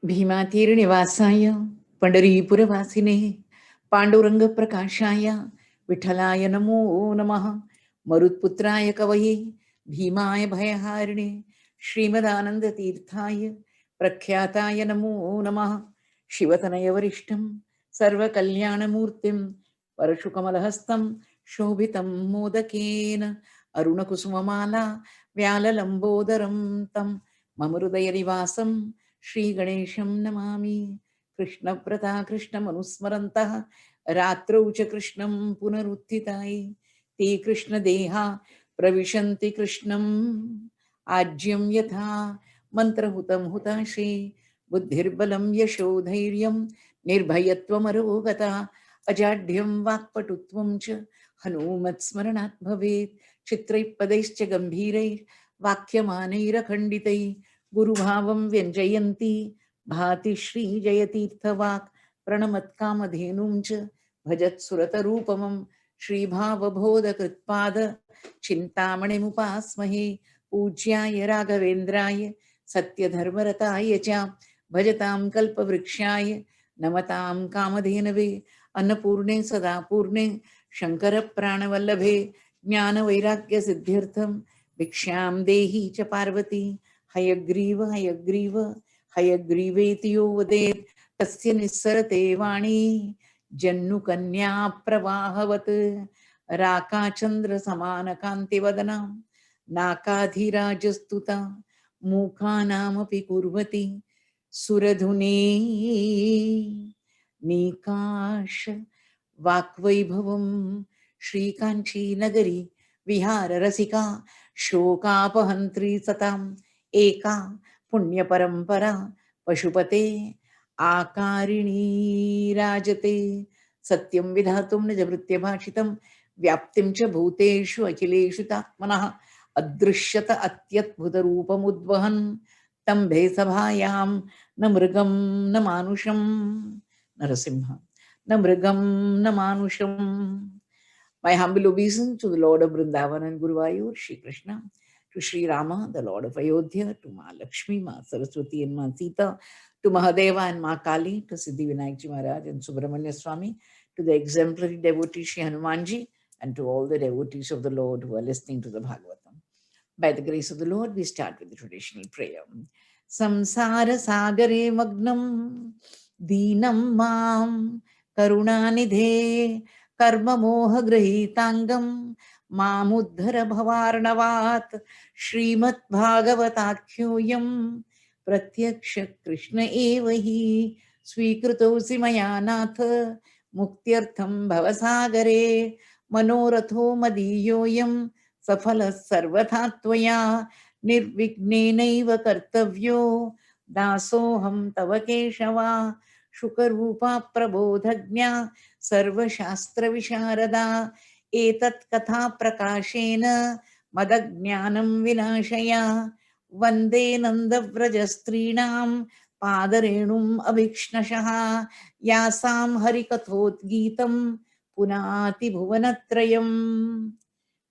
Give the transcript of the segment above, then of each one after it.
भीमातीर्निवासाय पंढरीपुरवासिने पांडुरंग प्रकाशाय विठलाय नमो नमः। मरुत्पुत्राय कवये भीमाय भयहारिणे श्रीमदानंद तीर्थाय प्रख्याताय नमो नमः। शिवतनय वरिष्ठं सर्वकल्याणमूर्तिं परशुकमलहस्तं शोभितं मोदकेन अरुणकुसुममाला व्याललंबोदरं तं मम हृदयनिवासं श्रीगणेशं नमामि। कृष्णव्रता कृष्णमनुस्मरन्तः रात्रौ च कृष्णं पुनरुत्थिताय ते कृष्णदेहा प्रविशन्ति कृष्णम् आज्यं यथा मन्त्रहुतं हुताशे बुद्धिर्बलं यशो धैर्यं निर्भयत्वमरोगता अजाड्यं वाक्पटुत्वं च हनूमत्स्मरणात् भवेत्। चित्रैः पदैश्च गम्भीरैः वाक्यमानैरखण्डितैः गुरुभावं व्यञ्जयन्ती भाति श्रीजयतीर्थवाक् प्रणमत्कामधेनुं च भजत्सुरतरूपमं श्रीभावबोधकृत्पाद चिन्तामणिमुपास्महे। पूज्याय राघवेन्द्राय सत्यधर्मरताय च भजतां कल्पवृक्षाय नमतां कामधेनवे अन्नपूर्णे सदा पूर्णे शङ्करप्राणवल्लभे ज्ञानवैराग्यसिद्ध्यर्थं भिक्षां देहि च पार्वती। हयग्रीव हयग्रीव हयग्रीवेति यो वदेत् तस्य निस्सरते वाणी जन्नुकन्या प्रवाहवत् राकाचन्द्रसमानकान्तिवदना नाकाधीराजस्तुता मूकानामपि कुर्वती सुरधुनी नीकाश वाक्वैभवं श्रीकाञ्ची नगरी विहाररसिका शोकापहन्त्री सताम् एका पुण्यपरम्परा पशुपते आकारिणी राजते। सत्यं विधातुं निजभृत्यभाषितं व्याप्तिं च भूतेषु अखिलेषु तात्मनः अदृश्यत अत्यद्भुतरूपमुद्वहन् तं भेसभायां न मृगं न मानुषं नरसिंह न मृगं न मानुषं। My humble obeisance to the Lord of Vrindavan and Guruvayur, Shri Krishna, to Sri Rama, the Lord of Ayodhya, to Ma Lakshmi, Ma Saraswati and Ma Sita, to Mahadeva and Ma Kali, to Siddhi Vinayakji Maharaj and Subramanya Swami, to the exemplary devotee Shri Hanumanji, and to all the devotees of the Lord who are listening to the Bhagavatam. By the grace of the Lord, we start with the traditional prayer. Samsara sagare magnam deenam mam karunanidhe कर्म मोह गृहीतांगम मामुद्धर भवार्णवात् श्रीमद्भागवताख्योऽयं प्रत्यक्ष कृष्ण एव हि स्वीकृतोऽसि मया नाथ मुक्त्यर्थं भवसागरे मनोरथो मदीयोऽयं सफलः सर्वथा त्वया निर्विघ्नेनैव कर्तव्यो दासोऽहं तव केशवा शुकरूपा प्रबोधज्ञा सर्वशास्त्र विशारदा एतत् कथा प्रकाशेन मदज्ञानं विनाशया वन्दे नन्दव्रजस्त्रीणां पादरेणुम् अभीक्ष्णशः यासां हरिकथोद्गीतं पुनाति भुवनत्रयम्.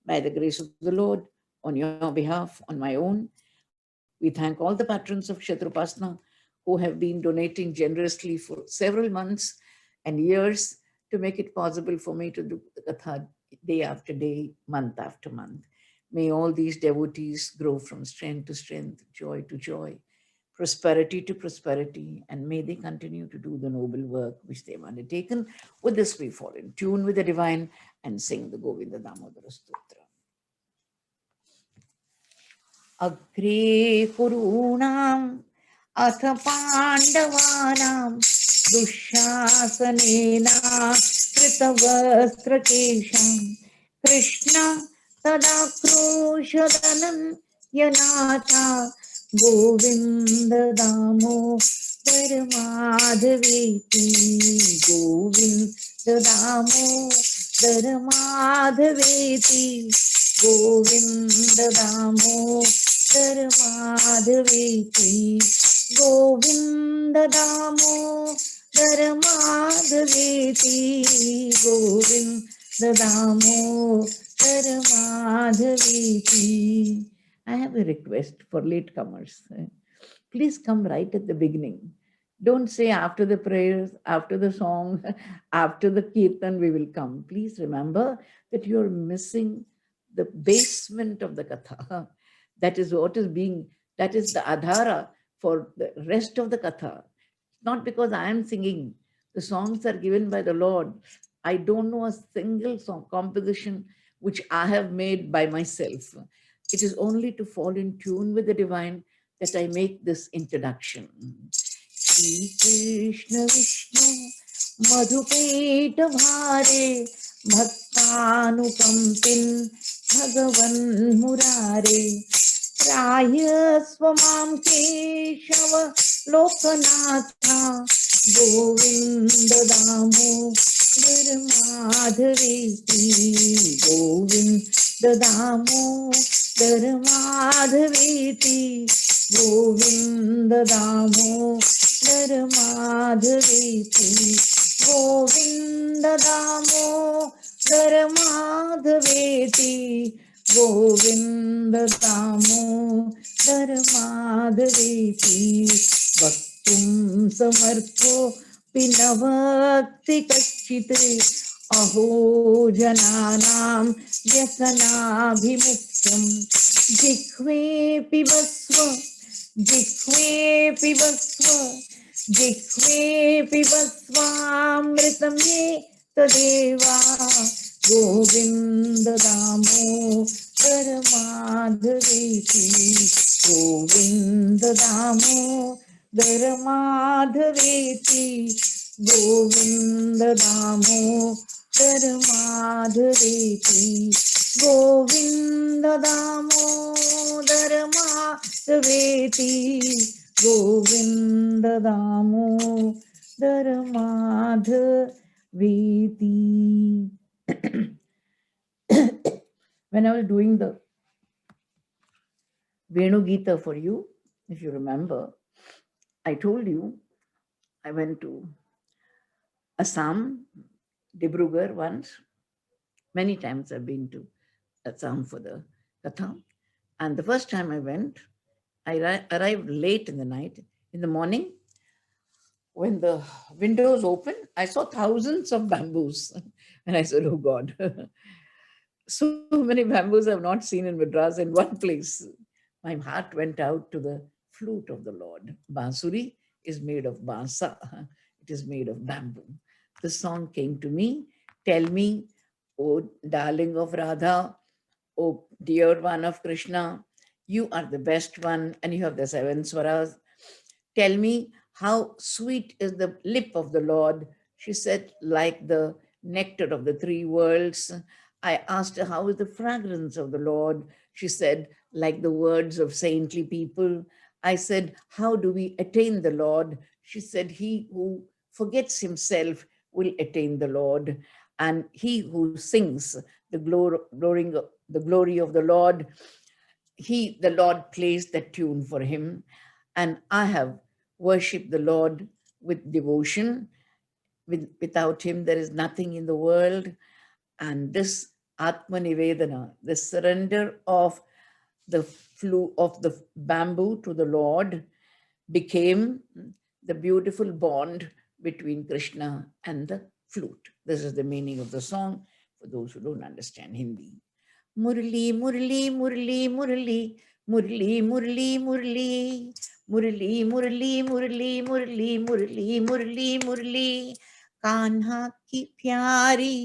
By the grace of the Lord, on your behalf, on my own, we thank all the patrons of Kshetrupasana who have been donating generously for several months and years to make it possible for me to do the Katha day after day, month after month. May all these devotees grow from strength to strength, joy to joy, prosperity to prosperity, and may they continue to do the noble work which they have undertaken. With this, we fall in tune with the divine and sing the Govinda Damodara Stotra. अग्रे कुरूणाम् अथ पाण्डवानां दुःशासनेन कृतवस्त्रकेशां Krishna तदाक्रोशदनन्यनाथा Govind Damodar माधवेति Govind Damodar माधवेति Govind Damodar माधवेति Govind Damodar माधवेति Govind Damodar माधवेति. I have a request for latecomers. Please come right at the beginning. Don't say after the prayers, after the song, after the kirtan, we will come. Please remember that you're missing the basement of the katha. That is what is being, that is the adhara for the rest of the katha. Not because I am singing. The songs are given by the Lord. I don't know a single song composition which I have made by myself. It is only to fall in tune with the divine that I make this introduction. Shri Krishna Vishnu Madhupet Bhare Bhaktanukampin Bhagavan Murare Rayasvamam Keshava Lokanatha Govinda Damo Dharmadhaveti Govinda Damo Dharmadhaveti Govinda Damo Dharmadhaveti Govinda Damo Dharmadhaveti Govinda Damo Dharmadhaveti Vaktum Samartho Pinavakti Kachite Aho Jananam Vyasanabhimukham Jikhve Pivasva Jikhve Pivasva Jikhve Pivasvamritam ye Tadeva Govinda Damo Dharmadhaveti Govinda Damo Dharmadhaveti Govinda Damo Dharmadhaveti Govinda Damo Dharmadhaveti Govinda Damo Dharmadhaveti. When I was doing the Venu Gita for you, if you remember, I told you I went to Assam, Dibrugarh once. Many times I've been to Assam for the Katha. And the first time I went, I arrived late in the night. In the morning, when the windows opened, I saw thousands of bamboos. And I said, oh God, so many bamboos I've not seen in Madras in one place. My heart went out to the flute of the Lord. Bansuri is made of bansa. It is made of bamboo. The song came to me. Tell me, oh darling of Radha, oh dear one of Krishna, you are the best one and you have the seven swaras. Tell me how sweet is the lip of the Lord. She said, like the nectar of the three worlds. I asked her, how is the fragrance of the Lord? She said, like the words of saintly people. I said, how do we attain the Lord? She said, he who forgets himself will attain the Lord. And he who sings the glory of the Lord, the Lord plays that tune for him. And I have worshipped the Lord with devotion. Without him, there is nothing in the world. And this Atma Nivedana, the surrender of the bamboo to the Lord, became the beautiful bond between Krishna and the flute. This is the meaning of the song for those who don't understand Hindi. Murli, Murli, Murli, Murli, Murli, Murli, Murli, Murli, Murli, Murli, Murli, Murli, Murli, Murli, Kanha की प्यारी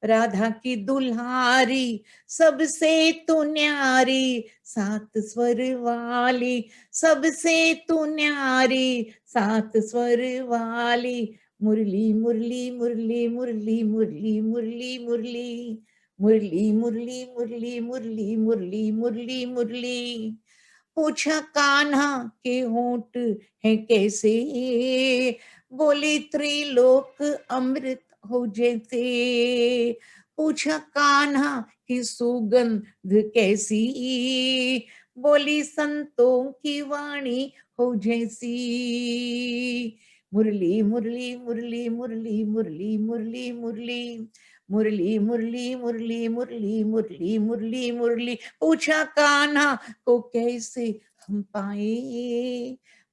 राधा की दुल्हारी सबसे तू न्यारी सात स्वर वाली सबसे तू न्यारी सात स्वर वाली मुरली मुरली मुरली मुरली मुरली मुरली मुरली मुरली मुरली मुरली मुरली मुरली मुरली मुरली पूछा कान्हा के होंठ है कैसे बोले त्रिलोक अमृत हो जैसे पूछा कान्हा की सुगंध कैसी बोली संतों की वाणी हो जैसी मुरली मुरली मुरली मुरली मुरली मुरली मुरली मुरली मुरली मुरली मुरली मुरली मुरली मुरली पूछा कान्हा को कैसे हम पाए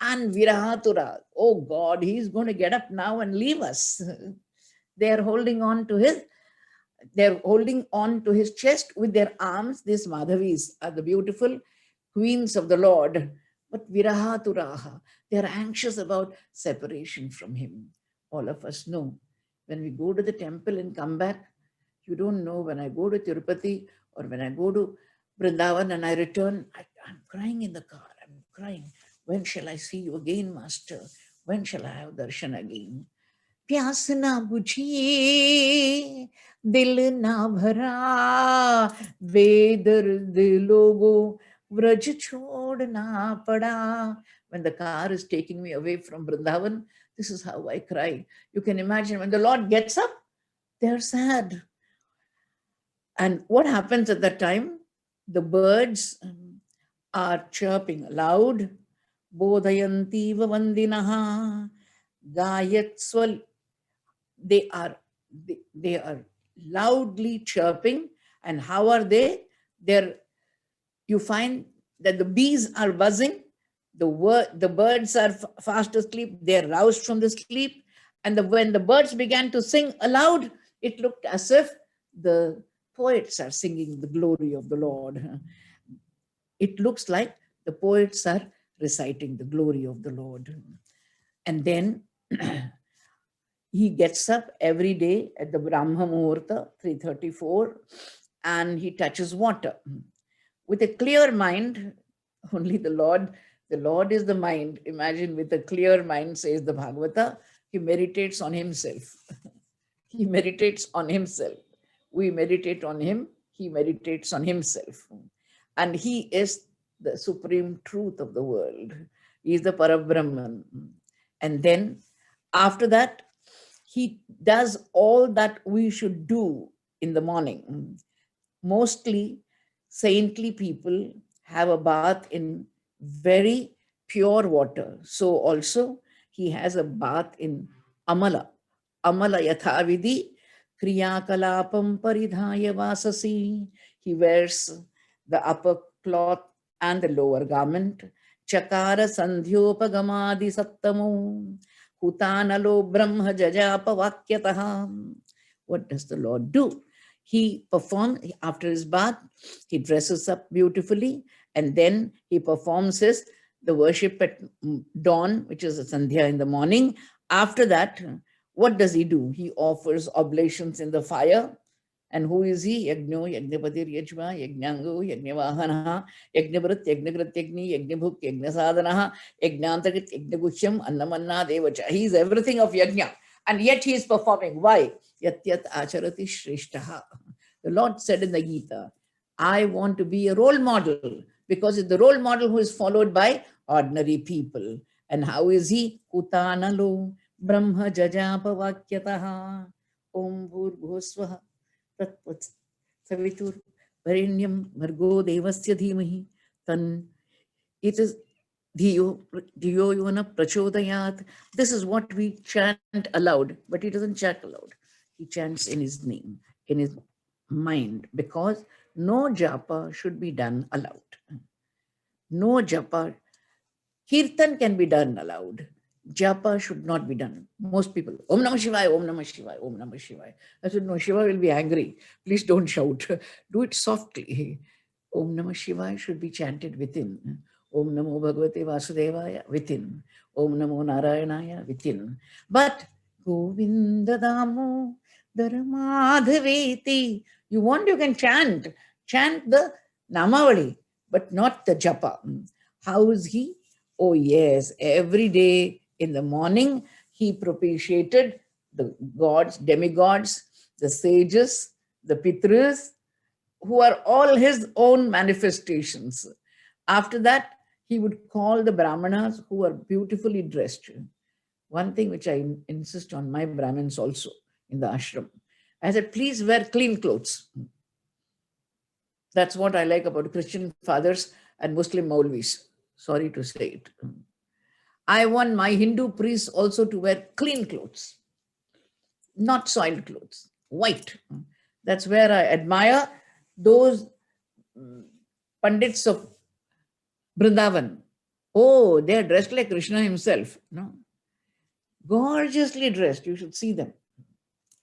And Virahatura, oh God, he's going to get up now and leave us. They're holding on to his chest with their arms. These Madhavis are the beautiful queens of the Lord. But Virahaturaha, they're anxious about separation from him. All of us know. When we go to the temple and come back, you don't know, when I go to Tirupati or when I go to Vrindavan and I return, I'm crying in the car. I'm crying. When shall I see you again, Master? When shall I have darshan again? प्यास ना बुझी दिल ना भरा बेदर्द लोगों व्रज छोड़ना पड़ा. When the car is taking me away from Vrindavan, this is how I cry. You can imagine when the Lord gets up, they're sad. And what happens at that time? The birds are chirping loud. Bodhayanti vandinaha gayatswal. They are loudly chirping. And how are they? You find that the bees are buzzing, the birds are fast asleep, they're roused from the sleep. And when the birds began to sing aloud, it looked as if the poets are singing the glory of the Lord. It looks like the poets are reciting the glory of the Lord. And then he gets up every day at the Brahma Muhurta, 3:34, and he touches water. With a clear mind, only the Lord is the mind. Imagine, with a clear mind, says the Bhagavata, he meditates on himself. He meditates on himself. We meditate on him, he meditates on himself. And he is the supreme truth of the world. He is the Parabrahman. And then after that, he does all that we should do in the morning. Mostly saintly people have a bath in very pure water. So also he has a bath in Amala. Amala yathavidi kriyakalapam paridhaya vasasi. He wears the upper cloth and the lower garment. Chakara sandhyopagamadi sattamo hutanalo brahma jajapa vakyataha. What does the Lord do? He performs, after his bath, he dresses up beautifully, and then he performs the worship at dawn, which is a Sandhya in the morning. After that, what does he do? He offers oblations in the fire. And who is he? Yajno, Yajnapatir, Yajma, Yajnango, Yajnavahanaha, Yajnabrat, Yajnagrat, Yajni, Yajnabhuk, Yajnasadanaha, Yajnantakit, Yajnagusyam, Annamanna, Devacha. He is everything of Yajna. And yet he is performing. Why? Yat yat acharati shreshtaha. The Lord said in the Gita, I want to be a role model, because it's the role model who is followed by ordinary people. And how is he? Kutanalo brahma jajapa vakyataha om bhurbhusvaha tatvat savitur varinyam bhargo devasya dhimahi tan. It is Dhiyo yona prachodayat. This is what we chant aloud, but he doesn't chant aloud. He chants in his name, in his mind, because no japa should be done aloud. No japa. Kirtan can be done aloud. Japa should not be done. Most people, Om Namah Shivaya, Om Namah Shivaya, Om Namah Shivaya. I said, no, Shiva will be angry. Please don't shout. Do it softly. Om Namah Shivaya should be chanted within. Om Namo Bhagavate Vasudevaya, within. Om Namo Narayanaya, within. But Govinda Damo Dharmadhaveti. You want, you can chant. Chant the Namavali, but not the japa. How is he? Oh yes, every day in the morning, he propitiated the gods, demigods, the sages, the pitras, who are all his own manifestations. After that, he would call the brahmanas who are beautifully dressed. One thing which I insist on my Brahmins also in the ashram, I said, please wear clean clothes. That's what I like about Christian fathers and Muslim Maulvis. Sorry to say it. I want my Hindu priests also to wear clean clothes, not soiled clothes, white. That's where I admire those Pandits of Vrindavan. Oh, they are dressed like Krishna himself. No, gorgeously dressed. You should see them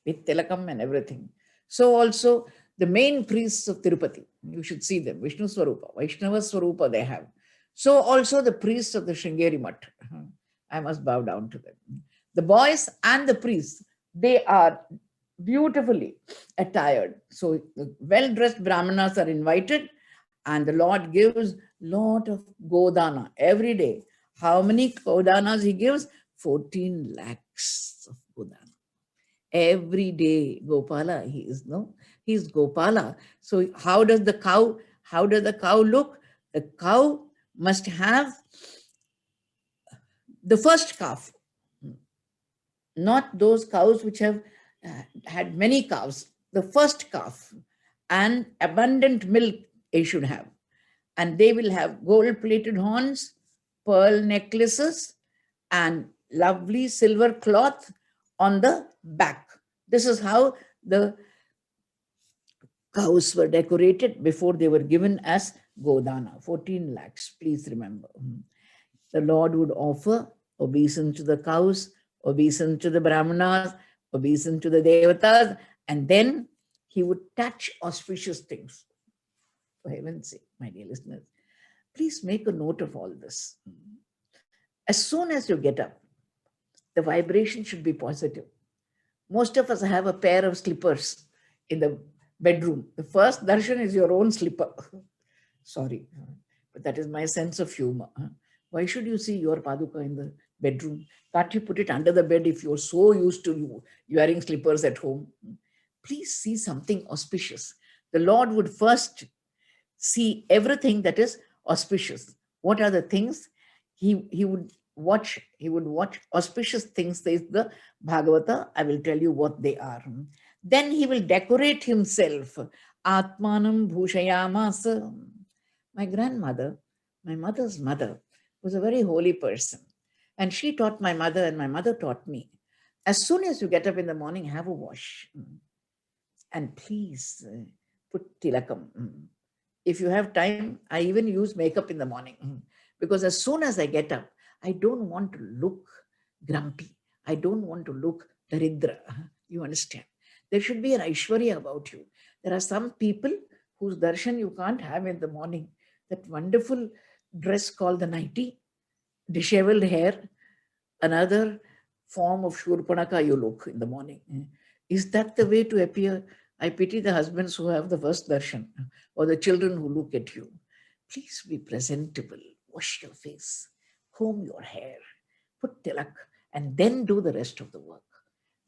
with tilakam and everything. So also the main priests of Tirupati, you should see them, Vishnu Swarupa, Vaishnava Swarupa they have. So also the priests of the Shringeri Mutt, I must bow down to them. The boys and the priests, they are beautifully attired. So well-dressed Brahmanas are invited and the Lord gives lot of Godana every day. How many Godanas he gives? 14 lakhs of Godana every day. Gopala, he's Gopala. So how does the cow look? The cow must have the first calf, not those cows which have had many calves. The first calf and abundant milk they should have. And they will have gold plated horns, pearl necklaces, and lovely silver cloth on the back. This is how the cows were decorated before they were given as Godana, 14 lakhs, please remember. The Lord would offer obeisance to the cows, obeisance to the Brahmanas, obeisance to the Devatas, and then he would touch auspicious things. For heaven's sake, my dear listeners, please make a note of all this. As soon as you get up, the vibration should be positive. Most of us have a pair of slippers in the bedroom. The first darshan is your own slipper. Sorry, but that is my sense of humor. Why should you see your paduka in the bedroom? Can't you put it under the bed if you're so used to you wearing slippers at home? Please see something auspicious. The Lord would first see everything that is auspicious. What are the things? He would watch, auspicious things, says the Bhagavata. I will tell you what they are. Then he will decorate himself. Atmanam bhushayamasa. My grandmother, my mother's mother, was a very holy person. And she taught my mother, and my mother taught me. As soon as you get up in the morning, have a wash. And please put tilakam. If you have time, I even use makeup in the morning. Because as soon as I get up, I don't want to look grumpy. I don't want to look daridra. You understand? There should be an Aishwarya about you. There are some people whose darshan you can't have in the morning. That wonderful dress called the nightie, disheveled hair, another form of Shurpanaka you look in the morning. Is that the way to appear? I pity the husbands who have the first darshan or the children who look at you. Please be presentable. Wash your face, comb your hair, put tilak, and then do the rest of the work.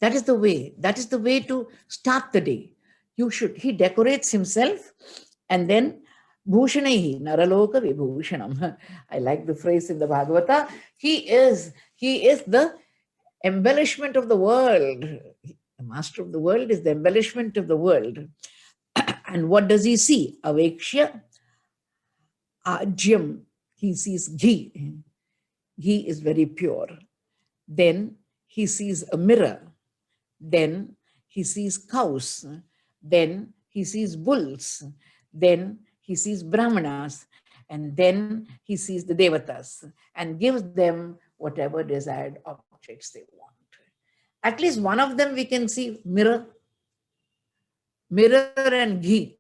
That is the way. That is the way to start the day. He decorates himself and then Bhushanehi, Naraloka Vibhushanam. I like the phrase in the Bhagavata. He is the embellishment of the world. The master of the world is the embellishment of the world. And what does he see? Avekshya Ajyam. He sees ghee. Ghee is very pure. Then he sees a mirror. Then he sees cows. Then he sees bulls. Then he sees brahmanas. And then he sees the devatas and gives them whatever desired objects they want. At least one of them we can see, mirror and ghee.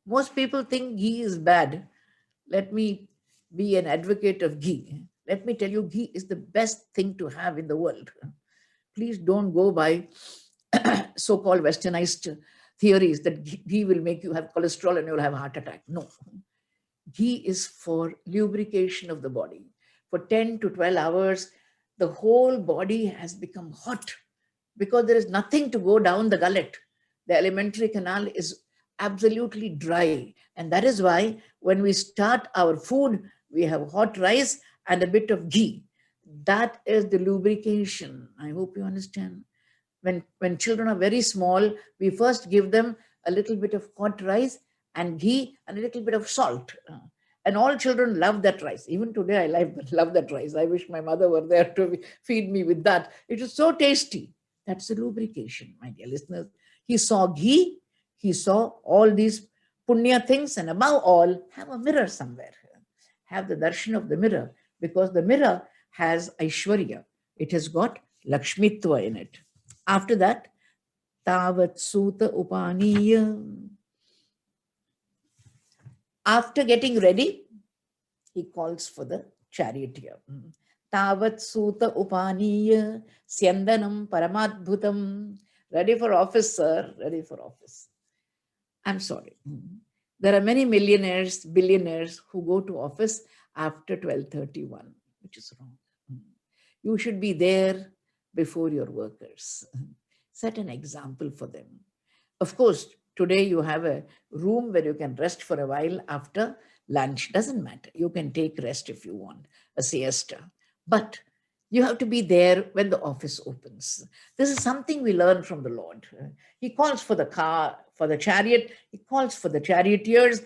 Most people think ghee is bad. Let me be an advocate of ghee. Let me tell you, ghee is the best thing to have in the world. Please don't go by so-called westernized theories that ghee will make you have cholesterol and you'll have a heart attack. No. Ghee is for lubrication of the body. For 10 to 12 hours, the whole body has become hot because there is nothing to go down the gullet. The alimentary canal is absolutely dry. And that is why when we start our food, we have hot rice and a bit of ghee. That is the lubrication. I hope you understand. When children are very small, we first give them a little bit of hot rice and ghee and a little bit of salt. And all children love that rice. Even today, I love that rice. I wish my mother were there to feed me with that. It is so tasty. That's the lubrication, my dear listeners. He saw ghee, he saw all these punya things, and above all, have a mirror somewhere. Have the darshan of the mirror. because the mirror has Aishwarya. It has got Lakshmitva in it. After that, Tavat Suta Upaniya. After getting ready, he calls for the charioteer. Tavat Suta Upaniya Syandanam Paramadbhutam. Ready for office, sir. Ready for office. I'm sorry. There are many millionaires, billionaires who go to office after 12:31, which is wrong. You should be there before your workers. Set an example for them. Of course, today you have a room where you can rest for a while after lunch. Doesn't matter. You can take rest if you want, a siesta. But you have to be there when the office opens. This is something we learn from the Lord. He calls for the car, for the chariot. He calls for the charioteers.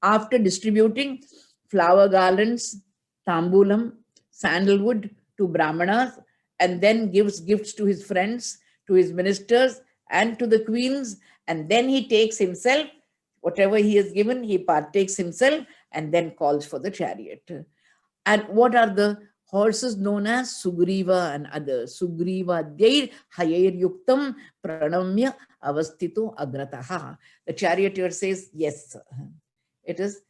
After distributing flower garlands, tambulam, sandalwood to brahmanas, and then gives gifts to his friends, to his ministers, and to the queens, and then he takes himself, whatever he has given, he partakes himself, and then calls for the chariot. And what are the horses known as? Sugriva and others. Sugriva Dyair Hayair Yuktam Pranamya Avastito Agrataha. The charioteer says, yes, it is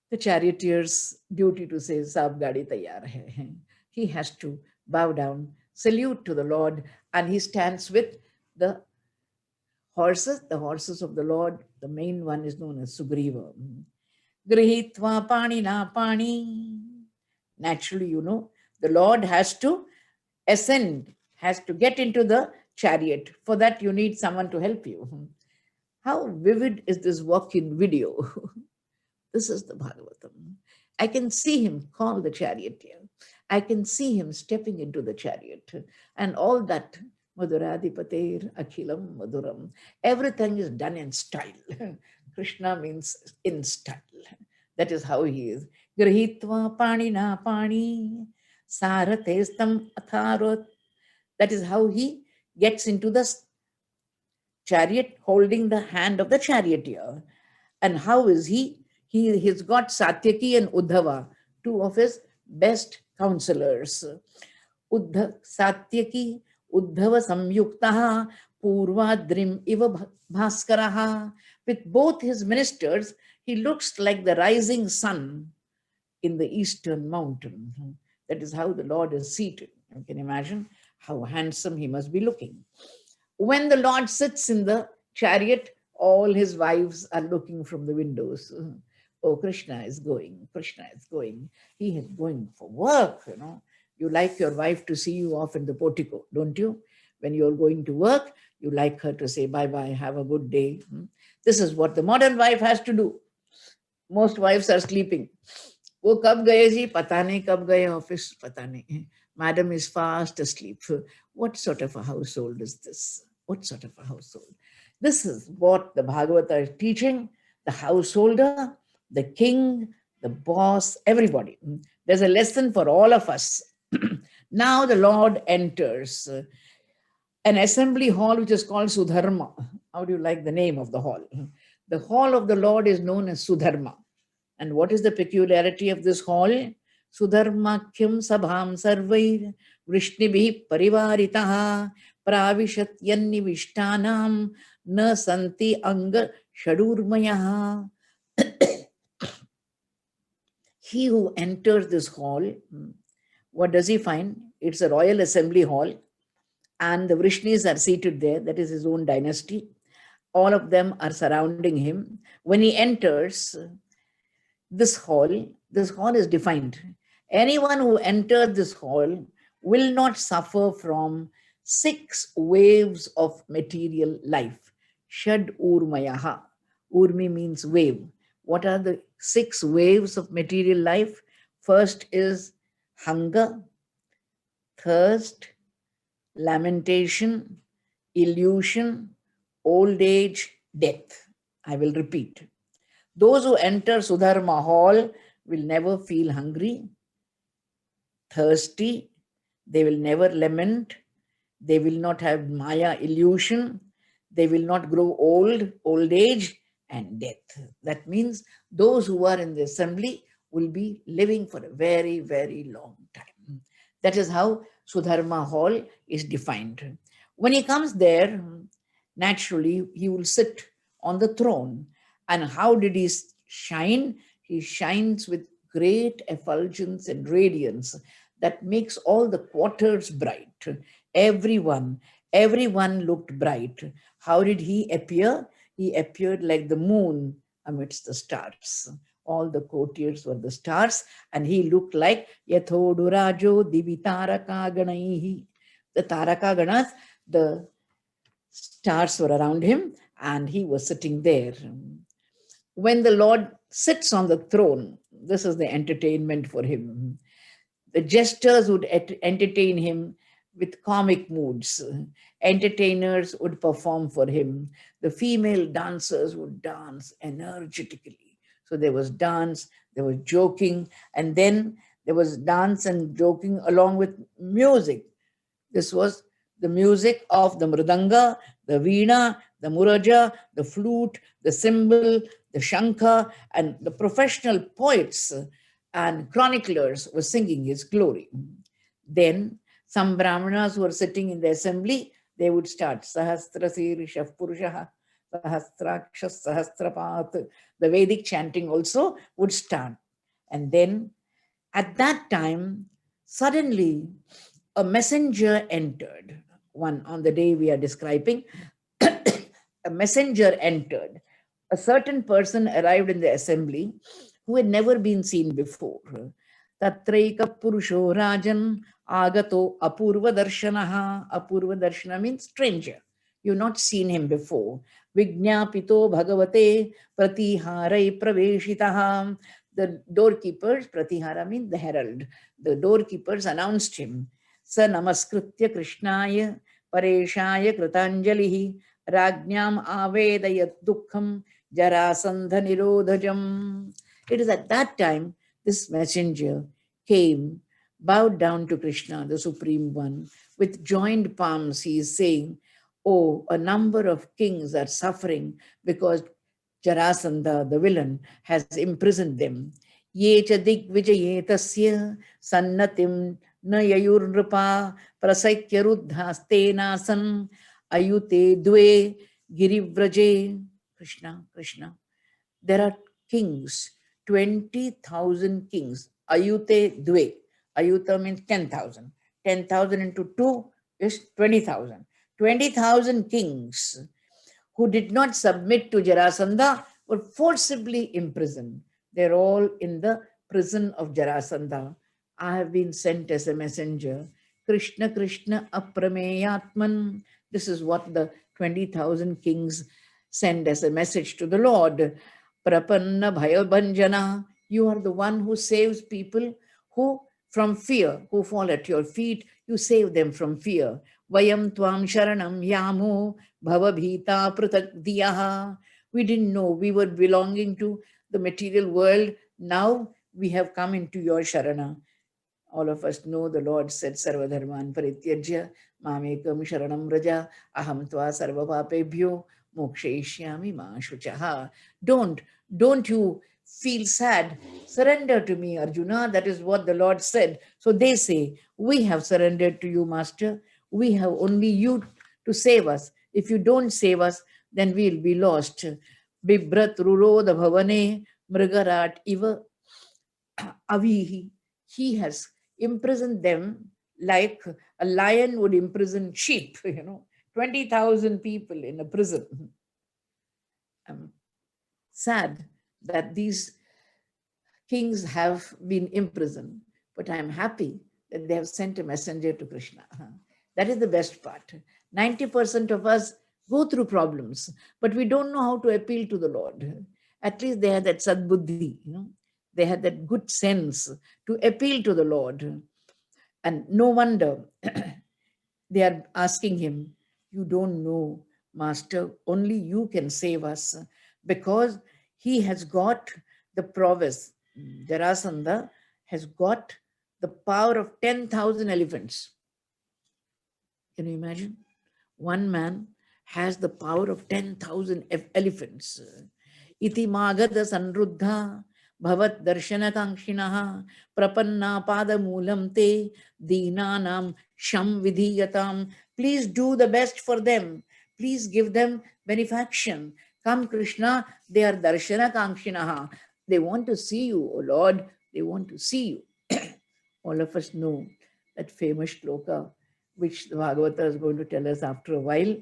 the charioteer's duty to say, Saab gadi taiyar hai. He has to bow down, salute to the Lord, and he stands with the horses of the Lord. The main one is known as Sugriva. Grihitva panina pani. Naturally, you know, the Lord has to ascend, has to get into the chariot. For that, you need someone to help you. How vivid is this walk-in video? This is the Bhagavatam. I can see him call the charioteer. I can see him stepping into the chariot. And all that, Madhuradipater Akhilam Madhuram, everything is done in style. Krishna means in style. That is how he is. Grihitva panina pani saratestam atharot. That is how he gets into the chariot, holding the hand of the charioteer. And how is he? He's got Satyaki and Uddhava, two of his best counselors. Satyaki Uddhava Samyuktaha Purvadrim Iva Bhaskaraha. With both his ministers, he looks like the rising sun in the eastern mountain. That is how the Lord is seated. You can imagine how handsome he must be looking. When the Lord sits in the chariot, all his wives are looking from the windows. Oh, Krishna is going. Krishna is going. He is going for work, you know. You like your wife to see you off in the portico, don't you? When you're going to work, you like her to say, bye-bye, have a good day. This is what the modern wife has to do. Most wives are sleeping. वो कब गए जी पता नहीं कब गए office पता नहीं madam is fast asleep. What sort of a household is this? What sort of a household? This is what the Bhagavata is teaching. The householder, the king, the boss, everybody. There's a lesson for all of us. Now the Lord enters an assembly hall which is called Sudharma. How do you like the name of the hall? The hall of the Lord is known as Sudharma. And what is the peculiarity of this hall? Sudharmakyam sabham sarvair vrishnibhi parivaritaha pravishat yannivishtanam na santi anga shadurmayaha. He who enters this hall, what does he find? It's a royal assembly hall, and the Vrishnis are seated there. That is his own dynasty. All of them are surrounding him. When he enters this hall is defined. Anyone who enters this hall will not suffer from 6 waves of material life. Shad urmayaha. Urmi means wave. What are the 6 waves of material life? First is hunger, thirst, lamentation, illusion, old age, death. I will repeat. Those who enter Sudharma hall will never feel hungry, thirsty, they will never lament, they will not have Maya illusion, they will not grow old age, and death. That means those who are in the assembly will be living for a very, very long time. That is how Sudharma Hall is defined. When he comes there, naturally, he will sit on the throne. And how did he shine? He shines with great effulgence and radiance that makes all the quarters bright. Everyone, everyone looked bright. How did he appear? He appeared like the moon amidst the stars. All the courtiers were the stars, and he looked like Yathodu Rajo Divi Taraka Ganaihi. The Taraka Ganas, the stars were around him, and he was sitting there. When the Lord sits on the throne, this is the entertainment for him. The jesters would entertain him with comic moods. Entertainers would perform for him. The female dancers would dance energetically. So there was dance, there was joking, and then there was dance and joking along with music. This was the music of the mridanga, the veena, the muraja, the flute, the cymbal, the shankha, and the professional poets and chroniclers were singing his glory. Then some brahmanas who were sitting in the assembly, they would start Sahasra Sirisha Purushaha, Sahasrakshas Sahasrapat. The Vedic chanting also would start. And then at that time, suddenly a messenger entered. One on the day we are describing, a messenger entered. A certain person arrived in the assembly who had never been seen before. Tatraika Purusho Rajan Agato Apurva Darshanaha. Apurva Darshana means stranger. You've not seen him before. Vignapito Bhagavate Pratiharai Praveshitaha. The doorkeepers, Pratihara means the herald. The doorkeepers announced him. Sa Namaskritya Krishnaya Pareshaya Kritanjalihi Rajnyam Avedayat Dukkham Jarasandha Nirodhajam. It is at that time this messenger came, bowed down to Krishna, the Supreme One. With joined palms, he is saying, oh, a number of kings are suffering because Jarasandha, the villain, has imprisoned them. Ye cha digvijayetasya sannatim na yayurnrupa prasaikya ruddhastenasan ayute dve girivraje. Krishna, Krishna. There are kings, 20,000 kings. Ayute dve. Ayuta means 10,000. 10,000 into 2 is 20,000. 20,000 kings who did not submit to Jarasandha were forcibly imprisoned. They're all in the prison of Jarasandha. I have been sent as a messenger. Krishna Krishna Aprameyatman. This is what the 20,000 kings send as a message to the Lord. Prapanna Bhayabanjana. You are the one who saves people who from fear, who fall at your feet. You save them from fear. Vayam Tvam Sharanam Yamu Bhavabhita Pratakdiyaha. We didn't know we were belonging to the material world. Now we have come into your Sharana. All of us know the Lord said, Sarvadharman Parityajya Mamekam Sharanam Raja Aham Tva Sarvapapebhyo Mokshayishyami Ma Shuchaha. Don't you feel sad? Surrender to me, Arjuna. That is what the Lord said. So they say, we have surrendered to you, Master. We have only you to save us. If you don't save us, then we'll be lost. Bibrat Rurodha Bhavane Mrigarat Iva Avihi. He has imprisoned them like a lion would imprison sheep, 20,000 people in a prison. I'm sad that these kings have been imprisoned, but I'm happy that they have sent a messenger to Krishna. That is the best part. 90% of us go through problems, but we don't know how to appeal to the Lord. At least they had that sadbuddhi, they had that good sense to appeal to the Lord. And no wonder they are asking him, you don't know, Master, only you can save us, because he has got the prowess. Jarasandha has got the power of 10,000 elephants. Can you imagine? One man has the power of 10,000 elephants. Iti magada sanruddha Bhavat darshana kankshinaha prapanna padamulam te deenanam sham vidhiyatam. Please do the best for them. Please give them benefaction. Come, Krishna, they are darshana kankshinaha. They want to see you, O Lord. They want to see you. All of us know that famous shloka, which the Bhagavata is going to tell us after a while.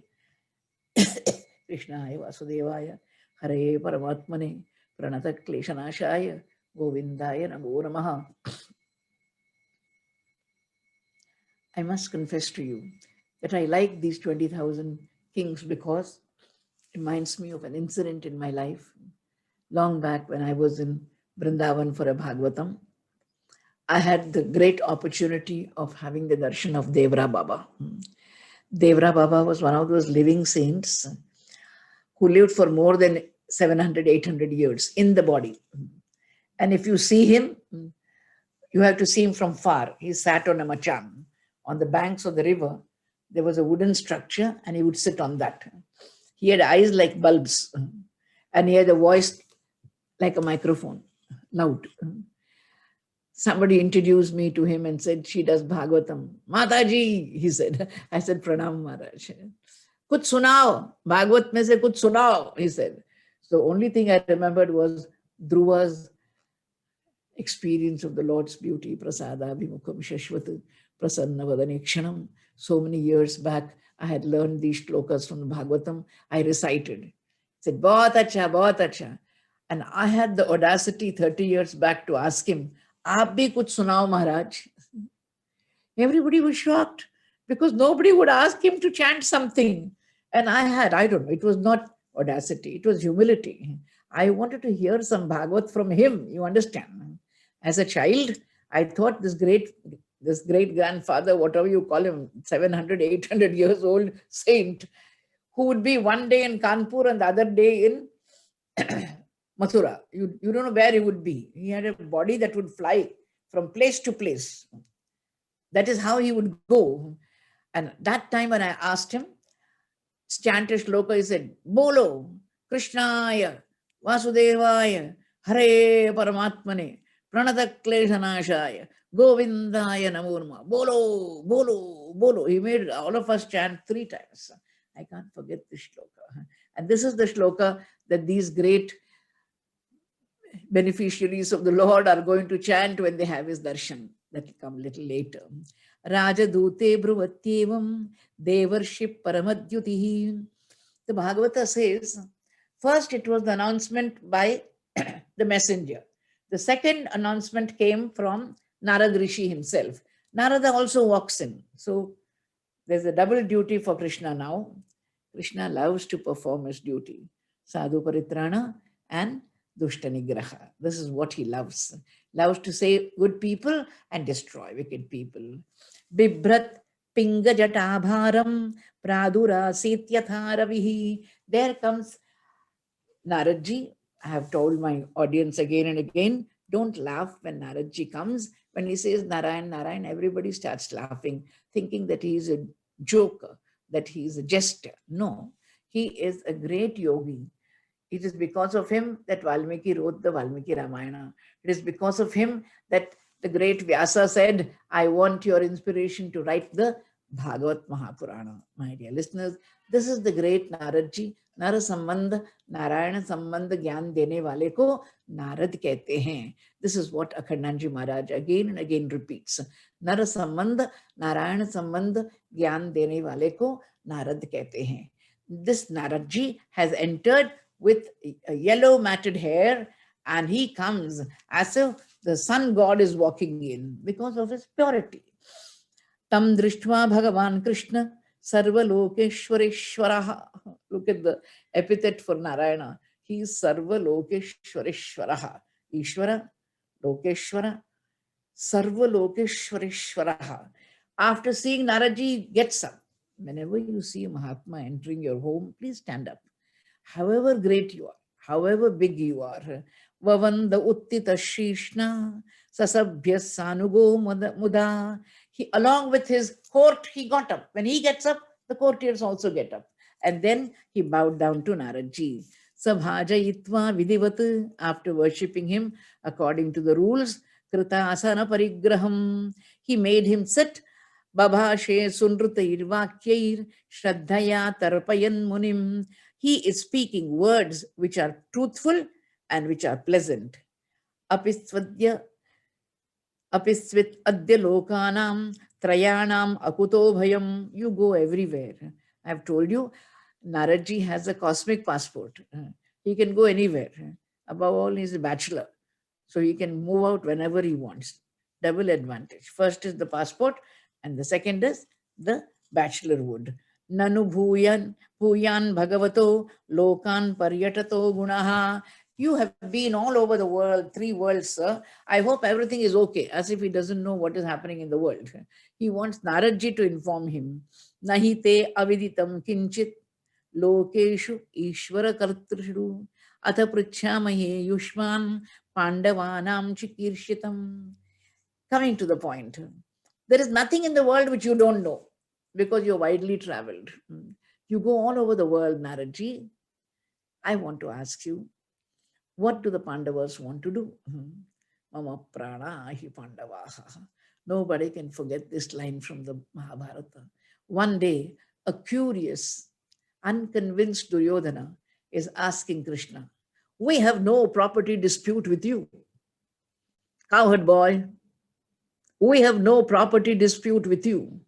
Krishnaya Vasudevaya Hare Paramatmane Pranata Kleshanashaya Govindaya Namo Namaha. I must confess to you that I like these 20,000 kings because it reminds me of an incident in my life long back when I was in Vrindavan for a Bhagavatam. I had the great opportunity of having the darshan of Devra Baba. Devra Baba was one of those living saints who lived for more than 700, 800 years in the body. And if you see him, you have to see him from far. He sat on a machan. On the banks of the river, there was a wooden structure and he would sit on that. He had eyes like bulbs and he had a voice like a microphone, loud. Somebody introduced me to him and said, she does Bhagavatam. Mataji, he said. I said, Pranam Maharaj. Kuch sunao, Bhagavat mein se kuch sunao, he said. So the only thing I remembered was Dhruva's experience of the Lord's beauty, Prasada Vimukam Shashvat Prasanna Vadanikshanam. So many years back, I had learned these shlokas from the Bhagavatam. I recited. Said, Bahut acha, bahut acha. And I had the audacity 30 years back to ask him, Aap bhi kuch sunao, Maharaj. Everybody was shocked because nobody would ask him to chant something. And I don't know, it was not audacity, it was humility. I wanted to hear some Bhagavat from him, you understand. As a child, I thought this great grandfather, whatever you call him, 700, 800 years old saint, who would be one day in Kanpur and the other day in Mathura. You don't know where he would be. He had a body that would fly from place to place. That is how he would go. And that time when I asked him, chanted shloka, he said, Bolo, Krishnaya, Vasudevaya, Hare Paramatmane, Pranata Kleshanashaya, Govindaya Namo Namaha. Bolo, bolo, bolo. He made all of us chant 3 times. I can't forget this shloka. And this is the shloka that these great beneficiaries of the Lord are going to chant when they have his darshan. That will come a little later. Rajadute Bruvatyevam Devarship Paramadyutihi. The Bhagavata says, first it was the announcement by the messenger. The second announcement came from Narad Rishi himself. Narada also walks in. So there's a double duty for Krishna now. Krishna loves to perform his duty. Sadhu Paritrana and Dushta Nigraha. This is what he loves. Loves to save good people and destroy wicked people. Bibrat Pinga Jatabharam Pradura Setyataravihi. There comes Naradji. I have told my audience again and again, don't laugh when Naradji comes. When he says Narayan, Narayan, everybody starts laughing, thinking that he is a joker, that he is a jester. No, he is a great yogi. It is because of him that Valmiki wrote the Valmiki Ramayana. It is because of him that the great Vyasa said, I want your inspiration to write the Bhagavat Mahapurana. My dear listeners, this is the great Naradji. Nara Sambandh, Narayana Sambandh Gyan Dene Wale ko Narad kehte hain. This is what Akhandanji Maharaj again and again repeats. Nara Sambandh, Narayana Sambandh Gyan Dene Wale ko Narad kehte hain. This Naradji has entered with yellow matted hair, and he comes as if the sun god is walking in because of his purity. Tam drishtva Bhagavan Krishna Sarva Lokeshwareshwaraha. Look at the epithet for Narayana. He is Sarva Lokeshwareshwaraha. Ishvara, Lokeshwara, Sarva Lokeshwareshwaraha. After seeing Naradji gets up. Whenever you see a Mahatma entering your home, please stand up. However great you are, however big you are, Vavanda Uttita Shishna, Sasabhya Sanugo Muda. He, along with his court, he got up. When he gets up, the courtiers also get up. And then he bowed down to Naradji. Sabhajayitva vidivat, after worshipping him according to the rules, kritasana parigraham, he made him sit. Babhashe sunrutair vakyair shraddhaya tarpayan munim. He is speaking words which are truthful and which are pleasant. Apisvadya Apisvit adya lokanam trayanam akuto bhayam. You go everywhere. I have told you, Naradji has a cosmic passport. He can go anywhere. Above all, he's a bachelor. So he can move out whenever he wants. Double advantage. First is the passport, and the second is the bachelorhood. Nanu bhuyan bhagavato lokan paryatato gunaha. You have been all over the world, 3 worlds, sir. I hope everything is okay, as if he doesn't know what is happening in the world. He wants Naradji to inform him. Nahi te aviditam kinchit lokeshu ishvara kartrishu atha pruchhamahe yushman pandavanam chikirshitam. Coming to the point, there is nothing in the world which you don't know because you're widely traveled. You go all over the world, Naradji. I want to ask you, what do the Pandavas want to do? Mama prana hi Pandavaha. Nobody can forget this line from the Mahabharata. One day, a curious, unconvinced Duryodhana is asking Krishna, we have no property dispute with you. Cowherd boy, we have no property dispute with you.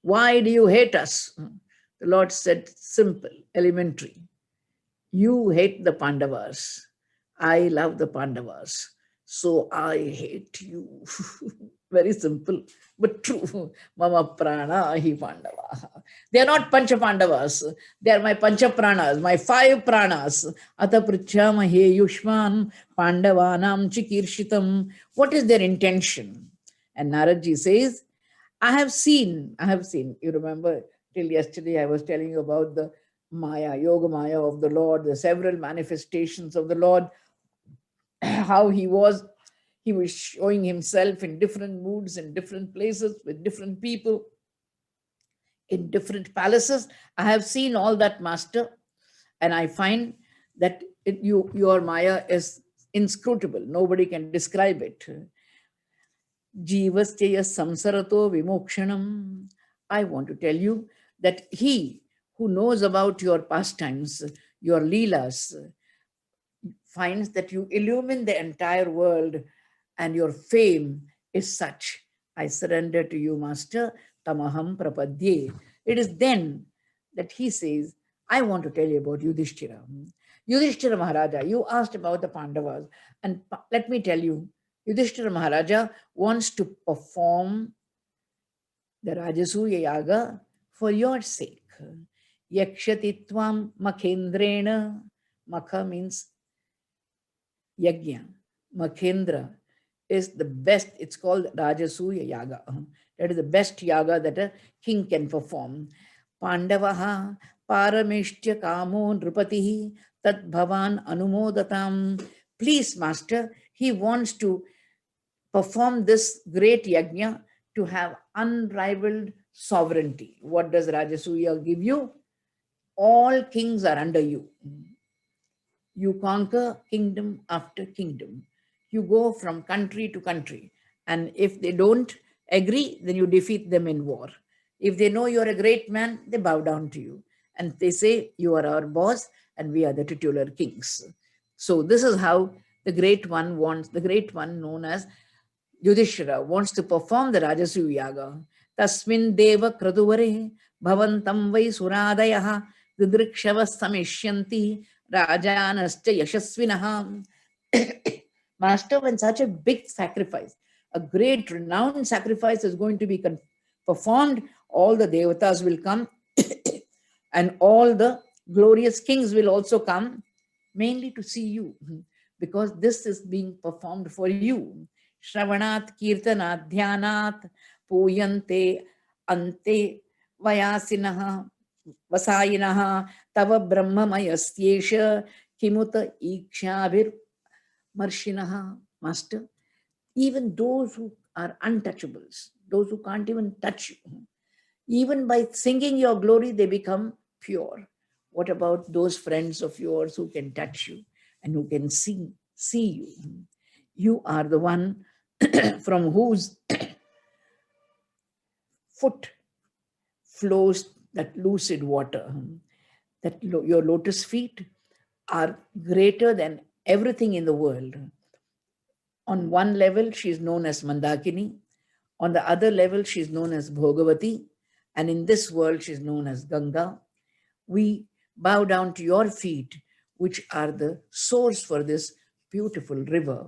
Why do you hate us? The Lord said, simple, elementary. You hate the Pandavas. I love the Pandavas. So I hate you. Very simple, but true. Mama prana hi Pandava. They are not Pancha Pandavas. They are my Pancha Pranas, my 5 pranas. Ata pruchhamahe yushman Pandavanam chikirshitam. What is their intention? And Naradji says, I have seen. You remember, till yesterday I was telling you about the Maya, Yoga Maya of the Lord, the several manifestations of the Lord, how he was showing himself in different moods, in different places, with different people, in different palaces. I have seen all that, Master, and I find that your Maya is inscrutable. Nobody can describe it. Jivasya samsarato vimokshanam. I want to tell you that he who knows about your pastimes, your leelas, finds that you illumine the entire world and your fame is such. I surrender to you, Master. Tamaham prapadye. It is then that he says, I want to tell you about Yudhishthira. Yudhishthira Maharaja, you asked about the Pandavas. And let me tell you, Yudhishthira Maharaja wants to perform the Rajasuya Yaga for your sake. Yakshati makhendrena. Makha means yajna. Makhendra is the best. It's called Rajasuya Yaga. That is the best yaga that a king can perform. Pandavaha parameshtya kamo nrupatihi tat bhavan anumodatam. Please, Master, he wants to perform this great yajna to have unrivaled sovereignty. What does Rajasuya give you? All kings are under you. You conquer kingdom after kingdom. You go from country to country. And if they don't agree, then you defeat them in war. If they know you're a great man, they bow down to you. And they say, you are our boss and we are the titular kings. So this is how the great one known as Yudhishthira, wants to perform the Rajasuya Yaga. Tasmin deva kraduvare bhavantam vai suradayaha didrikshava samishyanti rajanascha yashasvinaha. Master, when such a big sacrifice, a great renowned sacrifice is going to be performed, all the devatas will come and all the glorious kings will also come, mainly to see you, because this is being performed for you. Shravanat kirtanat dhyanat puyante ante vayasinaha vasayinaha tava brahmamayasyesha kimuta ikshabhir marshinaha. Master, even those who are untouchables, those who can't even touch you, even by singing your glory, they become pure. What about those friends of yours who can touch you and who can see you? You are the one from whose foot flows that lucid water. That your lotus feet are greater than everything in the world. On one level, she is known as Mandakini. On the other level, she is known as Bhogavati. And in this world, she is known as Ganga. We bow down to your feet, which are the source for this beautiful river.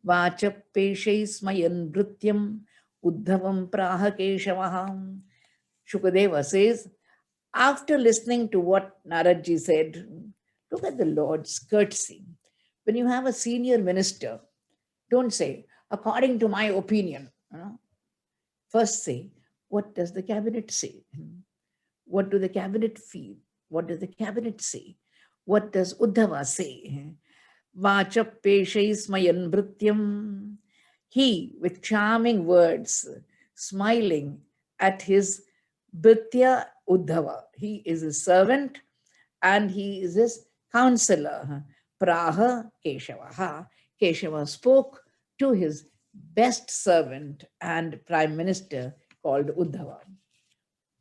Vacha Peshai Smayan Nrityam Uddhavam Praha Keshavaha. Shukadeva says, after listening to what Naradji said, look at the Lord's courtesy. When you have a senior minister, don't say, according to my opinion. First say, what does the cabinet say? What do the cabinet feel? What does the cabinet say? What does Uddhava say? Vacha Peshai Smayan Nrityam. He, with charming words, smiling at his Britya Uddhava. He is his servant and he is his counselor. Praha Keshavaha. Keshava spoke to his best servant and prime minister called Uddhava.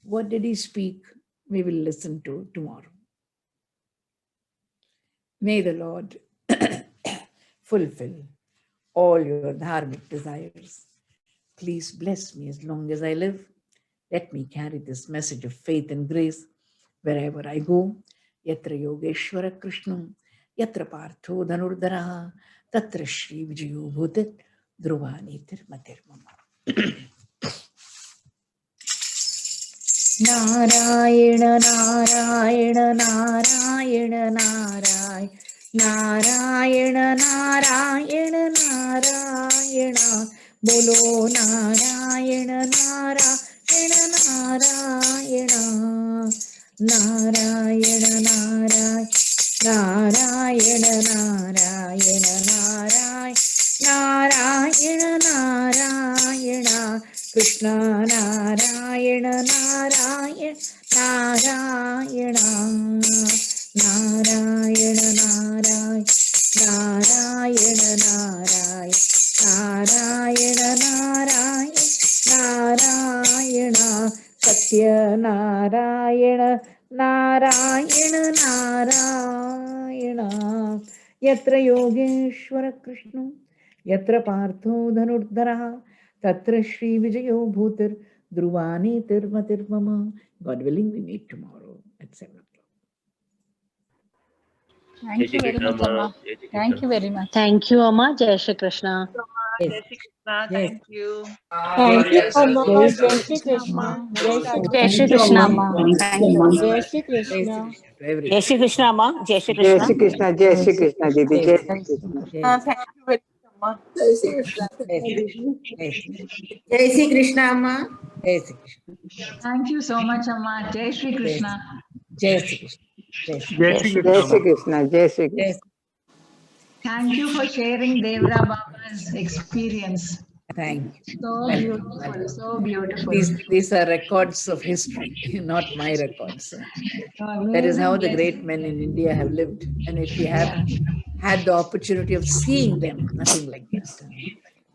What did he speak? We will listen to tomorrow. May the Lord fulfill all your dharmic desires. Please bless me as long as I live. Let me carry this message of faith and grace wherever I go. Yatra Yogeshwara Krishnam, Yatra Partho Dhanurdharaha, Tatra Shri Vijayo Bhutit, Dhruvani Tirmatir Mama. Narayana, Narayana, Narayana, Narayana. Narayana, Narayana, Narayana. Bolo Narayana, Narayana, Narayana. Narayana, Narayana, Narayana, Narayana, Narayana, Narayana. Krishna Narayana, Narayana, Narayana. Narayana, Narayana, Narayana, Narayana. Narayana, Narayana, Narayana. Satya Narayana, Narayana, Narayana. Yatra Yogeshwara Krishna, Yatra Partho Dhanurdharaha, Tatra Shri Vijayo Bhutir, Dhruvani Tirmatir Mama. God willing, we meet tomorrow at 7 o'clock. Thank you very much, Amma. Thank you very much. Thank you, Amma. Jai Shri Krishna. Jai Shri Krishna. Thank you. Thank you, Amma. Jai Shri Krishna. Jai Shri Jai Shri Krishna, Amma. Thank you. Jai Shri Krishna. Jai Shri Krishna, Amma. Jai Shri Jai Krishna. Shri Krishna, Jai Shri Krishna, Didi, Jai Shri Krishna. Thank you very much, Amma. Jai Shri Krishna. Jai Shri Krishna, Amma. Jai Shri Krishna. Thank you so much, Amma. Jai Shri Krishna. Jai Shri Krishna. Jai Shri Jai Shri Krishna, Jai Shri Krishna. Krishna. Thank you for sharing Devra Baba's experience. Thank you. So beautiful, so beautiful. These are records of history, not my records. That is how the great men in India have lived. And if we have had the opportunity of seeing them, nothing like that.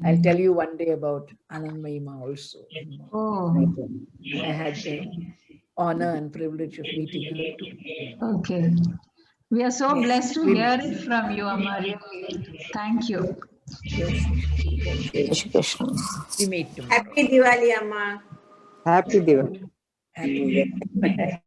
I'll tell you one day about Anand Mahima also. Oh, I had the honor and privilege of meeting her too. okay. We are so blessed to hear it from you, Amma. Really. Thank you. Yes. Jai Shri Krishna. We meet tomorrow. Happy Diwali, Amma. Happy Diwali. Happy